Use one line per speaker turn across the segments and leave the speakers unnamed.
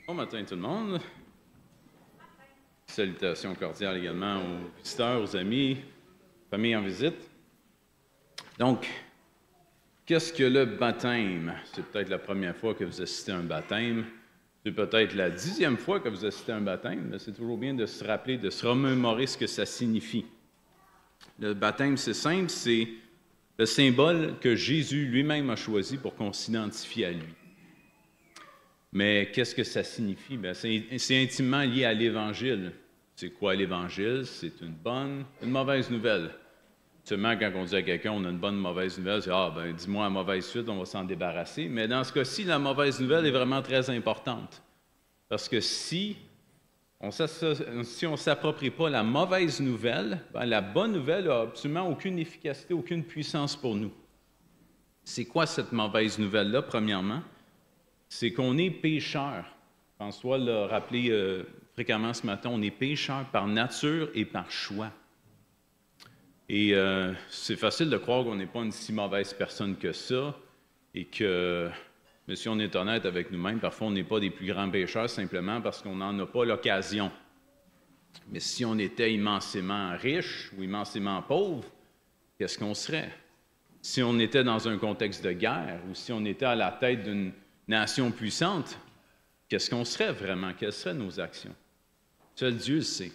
Bon matin tout le monde. Salutations cordiales également aux visiteurs, aux amis, familles en visite. Donc, qu'est-ce que le baptême? C'est peut-être la première fois que vous assistez à un baptême. C'est peut-être la 10e fois que vous assistez à un baptême, mais c'est toujours bien de se rappeler, de se remémorer ce que ça signifie. Le baptême, c'est simple, c'est le symbole que Jésus lui-même a choisi pour qu'on s'identifie à lui. Mais qu'est-ce que ça signifie? Bien, c'est intimement lié à l'Évangile. C'est quoi l'Évangile? C'est une mauvaise nouvelle. Seulement, quand on dit à quelqu'un on a une bonne mauvaise nouvelle, c'est dis-moi la mauvaise suite, on va s'en débarrasser. Mais dans ce cas-ci, la mauvaise nouvelle est vraiment très importante. Parce que si on ne s'approprie pas la mauvaise nouvelle, la bonne nouvelle n'a absolument aucune efficacité, aucune puissance pour nous. C'est quoi cette mauvaise nouvelle-là, premièrement? C'est qu'on est pécheur. François l'a rappelé fréquemment ce matin, on est pécheur par nature et par choix. Et c'est facile de croire qu'on n'est pas une si mauvaise personne que ça et que, mais si on est honnête avec nous-mêmes, parfois on n'est pas des plus grands pécheurs simplement parce qu'on n'en a pas l'occasion. Mais si on était immensément riche ou immensément pauvre, qu'est-ce qu'on serait? Si on était dans un contexte de guerre ou si on était à la tête d'une nation puissante, qu'est-ce qu'on serait vraiment? Quelles seraient nos actions? Seul Dieu le sait.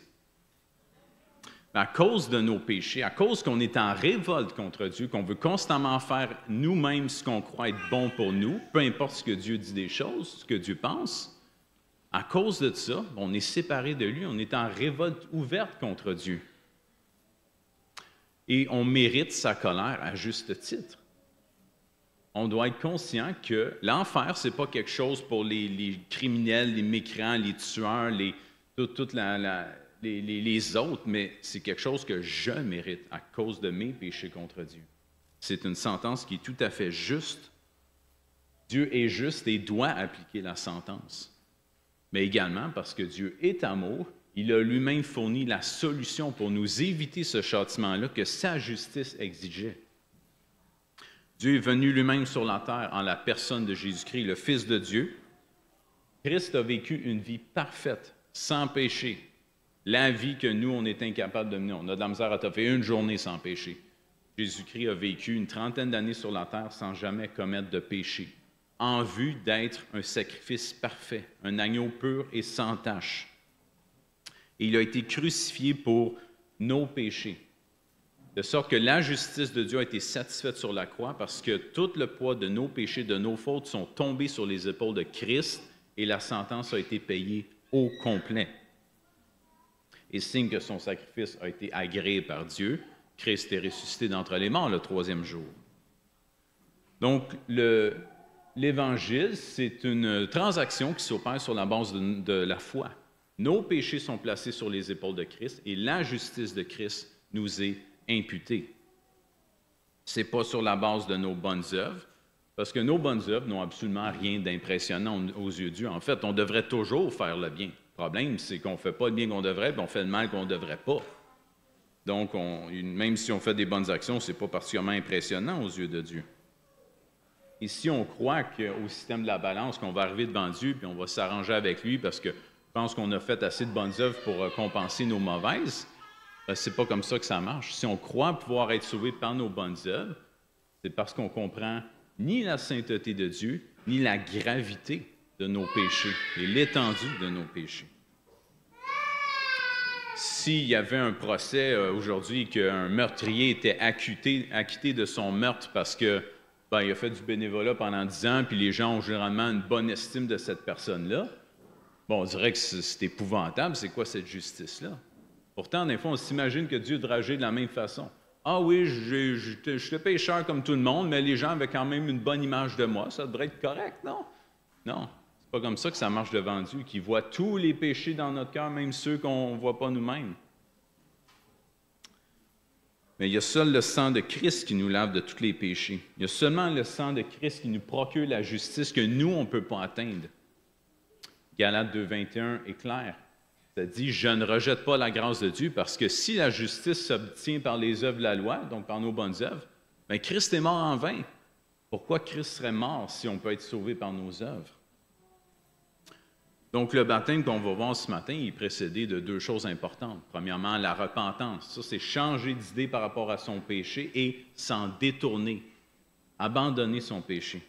À cause de nos péchés, à cause qu'on est en révolte contre Dieu, qu'on veut constamment faire nous-mêmes ce qu'on croit être bon pour nous, peu importe ce que Dieu dit des choses, ce que Dieu pense, à cause de ça, on est séparé de lui, on est en révolte ouverte contre Dieu. Et on mérite sa colère à juste titre. On doit être conscient que l'enfer, ce n'est pas quelque chose pour les criminels, les mécréants, les tueurs, les autres, mais c'est quelque chose que je mérite à cause de mes péchés contre Dieu. C'est une sentence qui est tout à fait juste. Dieu est juste et doit appliquer la sentence. Mais également parce que Dieu est amour, il a lui-même fourni la solution pour nous éviter ce châtiment-là que sa justice exigeait. Dieu est venu lui-même sur la terre en la personne de Jésus-Christ, le Fils de Dieu. Christ a vécu une vie parfaite, sans péché. La vie que nous, on est incapable de mener. On a de la misère à taper une journée sans péché. Jésus-Christ a vécu une 30aine d'années sur la terre sans jamais commettre de péché, en vue d'être un sacrifice parfait, un agneau pur et sans tache. Et il a été crucifié pour nos péchés. De sorte que la justice de Dieu a été satisfaite sur la croix parce que tout le poids de nos péchés, de nos fautes sont tombés sur les épaules de Christ et la sentence a été payée au complet. Et signe que son sacrifice a été agréé par Dieu, Christ est ressuscité d'entre les morts le 3e jour. Donc, l'Évangile, c'est une transaction qui s'opère sur la base de la foi. Nos péchés sont placés sur les épaules de Christ et la justice de Christ nous est imputée. Ce n'est pas sur la base de nos bonnes œuvres, parce que nos bonnes œuvres n'ont absolument rien d'impressionnant aux yeux de Dieu. En fait, on devrait toujours faire le bien. Le problème, c'est qu'on ne fait pas le bien qu'on devrait, puis on fait le mal qu'on ne devrait pas. Donc, même si on fait des bonnes actions, ce n'est pas particulièrement impressionnant aux yeux de Dieu. Et si on croit qu'au système de la balance, qu'on va arriver devant Dieu, puis on va s'arranger avec lui parce qu'on pense qu'on a fait assez de bonnes œuvres pour compenser nos mauvaises, c'est pas comme ça que ça marche. Si on croit pouvoir être sauvé par nos bonnes œuvres, c'est parce qu'on comprend ni la sainteté de Dieu, ni la gravité de nos péchés et l'étendue de nos péchés. S'il y avait un procès aujourd'hui qu'un meurtrier était acquitté de son meurtre parce que il a fait du bénévolat pendant 10 ans, puis les gens ont généralement une bonne estime de cette personne-là, on dirait que c'est épouvantable. C'est quoi cette justice-là? Pourtant, des fois, on s'imagine que Dieu devrait agir de la même façon. Ah oui, je suis pécheur comme tout le monde, mais les gens avaient quand même une bonne image de moi. Ça devrait être correct, non? Non, c'est pas comme ça que ça marche devant Dieu, qui voit tous les péchés dans notre cœur, même ceux qu'on ne voit pas nous-mêmes. Mais il y a seul le sang de Christ qui nous lave de tous les péchés. Il y a seulement le sang de Christ qui nous procure la justice que nous, on ne peut pas atteindre. Galates 2,21 est clair. Ça dit « Je ne rejette pas la grâce de Dieu » parce que si la justice s'obtient par les œuvres de la loi, donc par nos bonnes œuvres, bien Christ est mort en vain. Pourquoi Christ serait mort si on peut être sauvé par nos œuvres? Donc, le baptême qu'on va voir ce matin est précédé de deux choses importantes. Premièrement, la repentance. Ça, c'est changer d'idée par rapport à son péché et s'en détourner, abandonner son péché.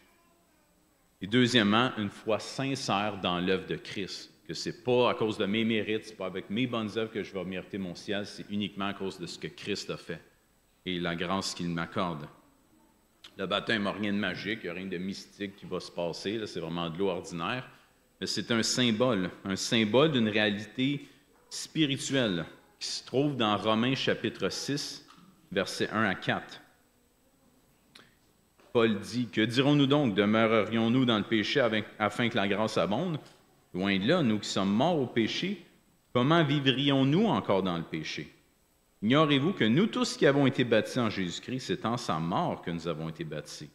Et deuxièmement, une foi sincère dans l'œuvre de Christ, que ce n'est pas à cause de mes mérites, ce n'est pas avec mes bonnes œuvres que je vais mériter mon ciel, c'est uniquement à cause de ce que Christ a fait et la grâce qu'il m'accorde. Le baptême n'a rien de magique, il n'y a rien de mystique qui va se passer, là, c'est vraiment de l'eau ordinaire. Mais c'est un symbole d'une réalité spirituelle qui se trouve dans Romains chapitre 6, versets 1 à 4. Paul dit, « Que dirons-nous donc? Demeurerions-nous dans le péché afin que la grâce abonde? Loin de là, nous qui sommes morts au péché, comment vivrions-nous encore dans le péché? Ignorez-vous que nous tous qui avons été baptisés en Jésus-Christ, c'est en sa mort que nous avons été baptisés.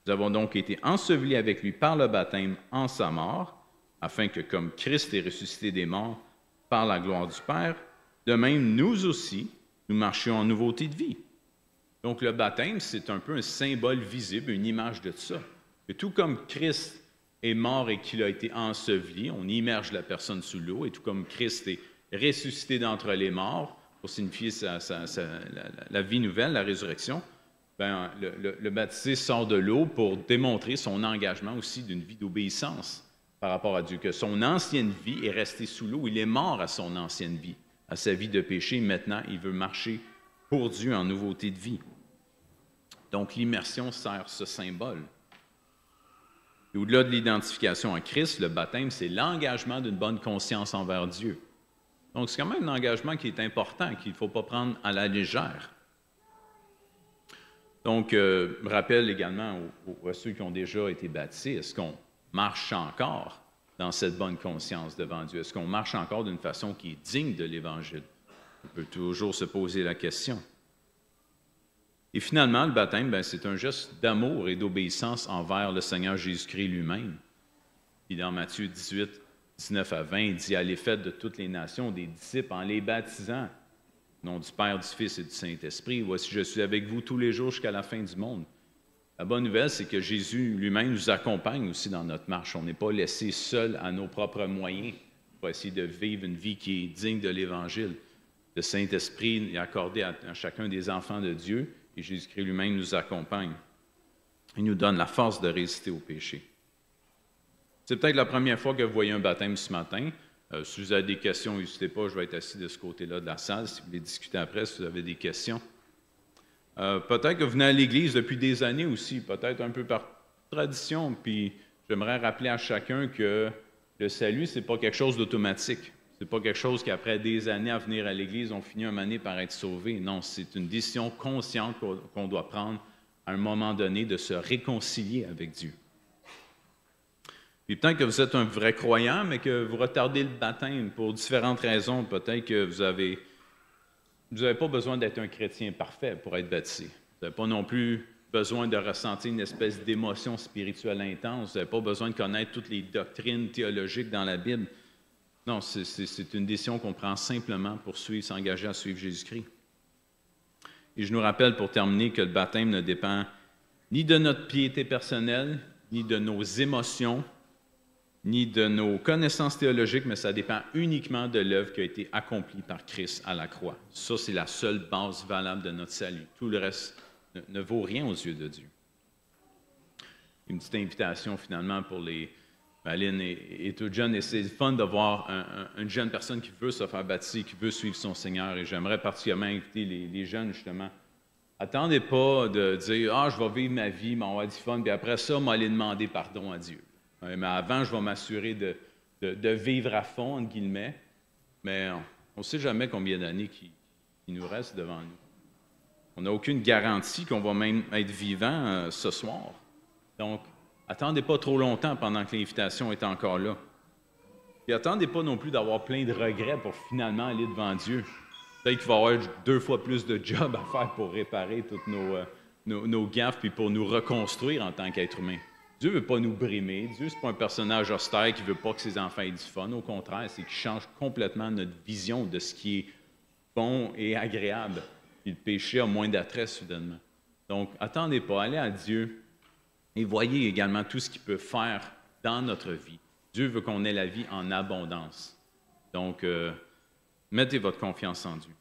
Nous avons donc été ensevelis avec lui par le baptême en sa mort, afin que, comme Christ est ressuscité des morts par la gloire du Père, de même, nous aussi, nous marchions en nouveauté de vie. » Donc, le baptême, c'est un peu un symbole visible, une image de ça. Que tout comme Christ est mort et qu'il a été enseveli, on immerge la personne sous l'eau, et tout comme Christ est ressuscité d'entre les morts, pour signifier la vie nouvelle, la résurrection, ben, le baptisé sort de l'eau pour démontrer son engagement aussi d'une vie d'obéissance par rapport à Dieu, que son ancienne vie est restée sous l'eau, il est mort à son ancienne vie, à sa vie de péché, maintenant il veut marcher pour Dieu en nouveauté de vie. Donc l'immersion sert ce symbole. Et au-delà de l'identification à Christ, le baptême, c'est l'engagement d'une bonne conscience envers Dieu. Donc c'est quand même un engagement qui est important, qu'il ne faut pas prendre à la légère. Donc, je rappelle également à ceux qui ont déjà été baptisés, est-ce qu'on marche encore dans cette bonne conscience devant Dieu? Est-ce qu'on marche encore d'une façon qui est digne de l'Évangile? On peut toujours se poser la question. Et finalement, le baptême, ben, c'est un geste d'amour et d'obéissance envers le Seigneur Jésus-Christ lui-même. Puis dans Matthieu 18, 19 à 20, il dit « Allez, faites de toutes les nations des disciples en les baptisant. » Au nom du Père, du Fils et du Saint-Esprit, voici, je suis avec vous tous les jours jusqu'à la fin du monde. La bonne nouvelle, c'est que Jésus lui-même nous accompagne aussi dans notre marche. On n'est pas laissé seul à nos propres moyens pour essayer de vivre une vie qui est digne de l'Évangile. Le Saint-Esprit est accordé à chacun des enfants de Dieu et Jésus-Christ lui-même nous accompagne. Il nous donne la force de résister au péché. C'est peut-être la première fois que vous voyez un baptême ce matin. Si vous avez des questions, n'hésitez pas, je vais être assis de ce côté-là de la salle. Si vous voulez discuter après, si vous avez des questions. Peut-être que vous venez à l'Église depuis des années aussi, peut-être un peu par tradition. Puis j'aimerais rappeler à chacun que le salut, ce n'est pas quelque chose d'automatique. Ce n'est pas quelque chose qu'après des années à venir à l'Église, on finit un année par être sauvé. Non, c'est une décision consciente qu'on doit prendre à un moment donné de se réconcilier avec Dieu. Puis peut-être que vous êtes un vrai croyant, mais que vous retardez le baptême pour différentes raisons. Peut-être que vous n'avez pas besoin d'être un chrétien parfait pour être baptisé. Vous n'avez pas non plus besoin de ressentir une espèce d'émotion spirituelle intense. Vous n'avez pas besoin de connaître toutes les doctrines théologiques dans la Bible. Non, c'est une décision qu'on prend simplement pour s'engager à suivre Jésus-Christ. Et je nous rappelle pour terminer que le baptême ne dépend ni de notre piété personnelle, ni de nos émotions, ni de nos connaissances théologiques, mais ça dépend uniquement de l'œuvre qui a été accomplie par Christ à la croix. Ça, c'est la seule base valable de notre salut. Tout le reste ne vaut rien aux yeux de Dieu. Une petite invitation finalement pour les Aline et tout jeune, et c'est fun de voir une jeune personne qui veut se faire baptiser, qui veut suivre son Seigneur, et j'aimerais particulièrement inviter les jeunes justement. Attendez pas de dire « Ah, je vais vivre ma vie, on va avoir du fun, puis après ça, je vais aller demander pardon à Dieu. » Mais avant, je vais m'assurer de vivre à fond, entre guillemets. Mais on ne sait jamais combien d'années qui nous reste devant nous. On n'a aucune garantie qu'on va même être vivant ce soir. Donc, attendez pas trop longtemps pendant que l'invitation est encore là. Et attendez pas non plus d'avoir plein de regrets pour finalement aller devant Dieu. Peut-être qu'il va y avoir 2 fois plus de job à faire pour réparer toutes nos gaffes puis pour nous reconstruire en tant qu'être humain. Dieu ne veut pas nous brimer. Dieu, ce n'est pas un personnage austère qui ne veut pas que ses enfants aient du fun. Au contraire, c'est qu'il change complètement notre vision de ce qui est bon et agréable. Puis le péché a moins d'attrait soudainement. Donc, attendez pas, allez à Dieu et voyez également tout ce qu'il peut faire dans notre vie Dieu veut qu'on ait la vie en abondance. Donc, mettez votre confiance en Dieu.